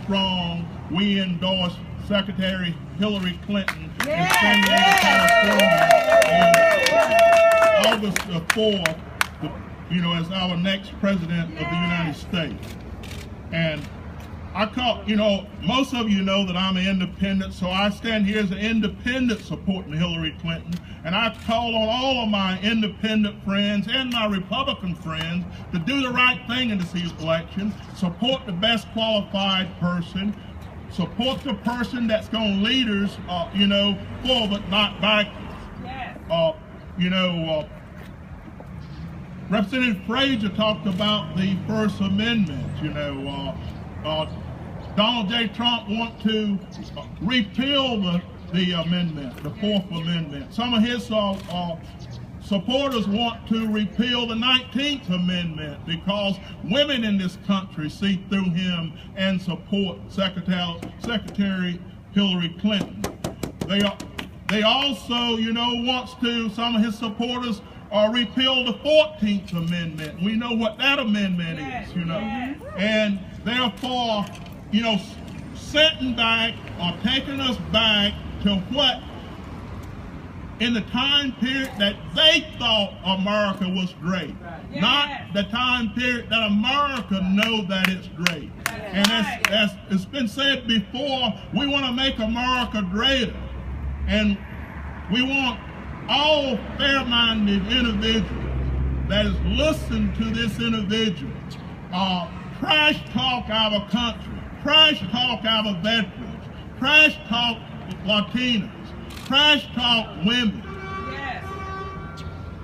strong we endorsed Secretary Hillary Clinton in San Diego, California on August the 4th, as our next president of the United States. And I call, most of you know that I'm an independent, so I stand here as an independent supporting Hillary Clinton, and I call on all of my independent friends and my Republican friends to do the right thing in this election, support the best qualified person, support the person that's going to lead us, forward, not backwards. Representative Frazier talked about the First Amendment. Donald J. Trump wants to repeal the amendment, the Fourth Amendment. Some of his supporters want to repeal the 19th Amendment because women in this country see through him and support Secretary Hillary Clinton. They also, wants to, some of his supporters repeal the 14th Amendment. We know what that amendment is, and therefore, sitting back or taking us back to what in the time period that they thought America was great, not the time period that America knows that it's great. And as it's been said before, we want to make America greater, and we want all fair-minded individuals that is listening to this individual trash talk our country, trash talk our veterans, trash talk Latinos, trash talk women.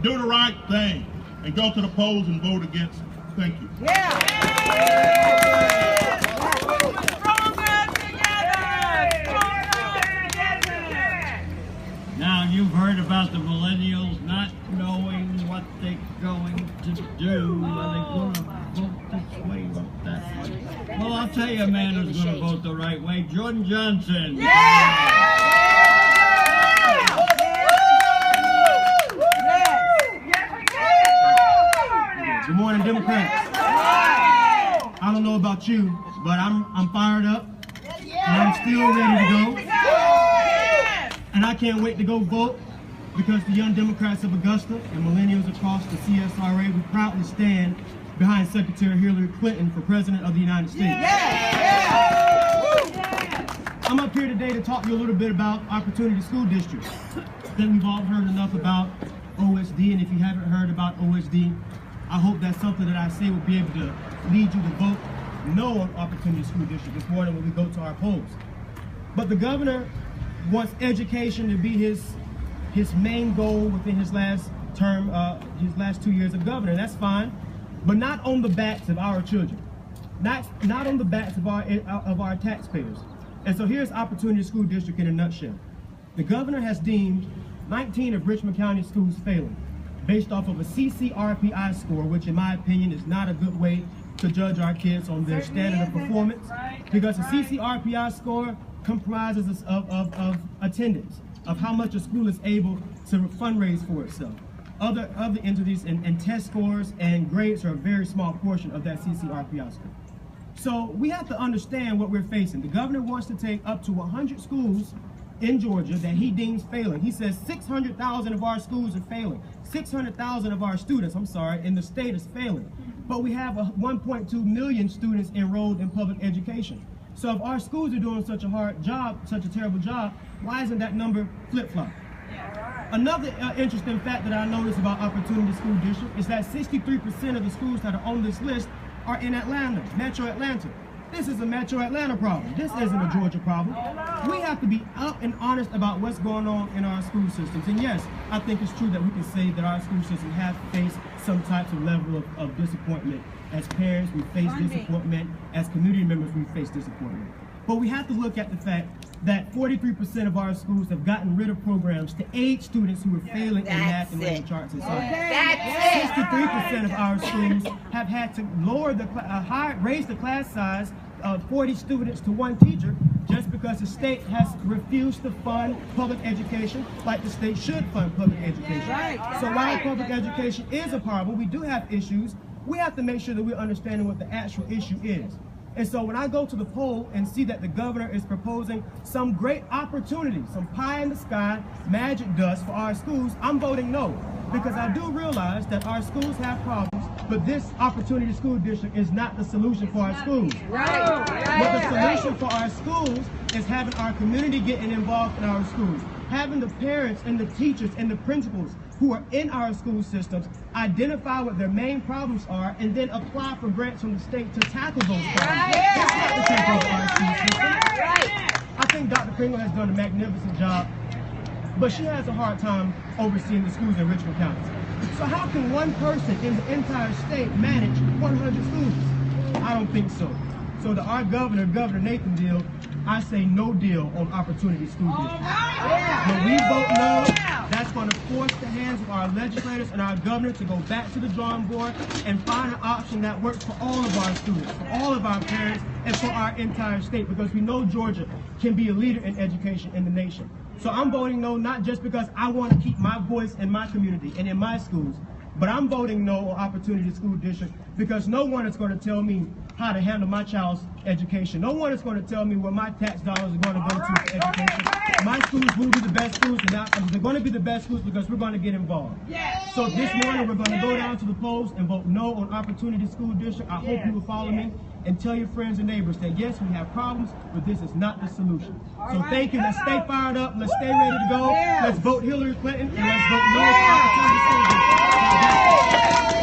Do the right thing and go to the polls and vote against it. Thank you. Now, you've heard about the millennials not knowing what they're going to do. Are they going to vote this way, vote that way? Well, I'll tell you a man who's going to vote the right way, Jordan Johnson. Good morning, Democrats. I don't know about you, but I'm fired up, and I'm still ready to go. And I can't wait to go vote because the young Democrats of Augusta and millennials across the CSRA, we proudly stand behind Secretary Hillary Clinton for President of the United States. I'm up here today to talk to you a little bit about Opportunity School Districts. I think we've all heard enough about OSD, and if you haven't heard about OSD, I hope that's something that I say will be able to lead you to vote no on Opportunity School District this morning when we go to our polls. But the governor wants education to be his main goal within his last term, his last 2 years of governor. That's fine, but not on the backs of our children, not on the backs of our taxpayers. And so here's Opportunity School District in a nutshell. The governor has deemed 19 of Richmond County schools failing, based off of a CCRPI score, which in my opinion is not a good way to judge our kids on their standard of performance, because a CCRPI score comprises of attendance, of how much a school is able to fundraise for itself. Other entities and test scores and grades are a very small portion of that CCRPI score. So we have to understand what we're facing. The governor wants to take up to 100 schools in Georgia that he deems failing. He says 600,000 of our schools are failing. 600,000 of our students, in the state is failing. But we have 1.2 million students enrolled in public education. So if our schools are doing such a hard job, such a terrible job, why isn't that number flip-flop? Another interesting fact that I noticed about Opportunity School District is that 63% of the schools that are on this list are in Atlanta, Metro Atlanta. This is a Metro Atlanta problem. This isn't a Georgia problem. We have to be up and honest about what's going on in our school systems. And yes, I think it's true that we can say that our school systems have faced some types of level of disappointment. As parents, we face disappointment. As community members, we face disappointment. But we have to look at the fact that 43% of our schools have gotten rid of programs to aid students who are failing in math and reading charts and science. 63% of our schools have had to lower raise the class size of 40 students to one teacher just because the state has refused to fund public education like the state should fund public education. So while public education is a problem, we do have issues. We have to make sure that we're understanding what the actual issue is. And so when I go to the poll and see that the governor is proposing some great opportunity, some pie in the sky, magic dust for our schools, I'm voting no. Because I do realize that our schools have problems, but this opportunity school district is not the solution for our schools. But the solution for our schools is having our community getting involved in our schools, having the parents and the teachers and the principals who are in our school systems identify what their main problems are and then apply for grants from the state to tackle those problems. That's not the take over our school system. I think Dr. Pringle has done a magnificent job, but she has a hard time overseeing the schools in Richmond County. So how can one person in the entire state manage 100 schools? I don't think so. So to our governor, Governor Nathan Deal, I say no deal on opportunity school districts. When we vote no, that's going to force the hands of our legislators and our governor to go back to the drawing board and find an option that works for all of our students, for all of our parents, and for our entire state, because we know Georgia can be a leader in education in the nation. So I'm voting no, not just because I want to keep my voice in my community and in my schools, but I'm voting no on opportunity school district because no one is going to tell me how to handle my child's education. No one is going to tell me where my tax dollars are going to go to for education. My schools will be the best schools, and they're going to be the best schools because we're going to get involved. So this morning we're going to go down to the polls and vote no on opportunity school district. I hope you will follow me and tell your friends and neighbors that yes, we have problems, but this is not the solution. So thank you. Let's stay fired up. Let's stay ready to go. Let's vote Hillary Clinton and let's vote no on opportunity school district.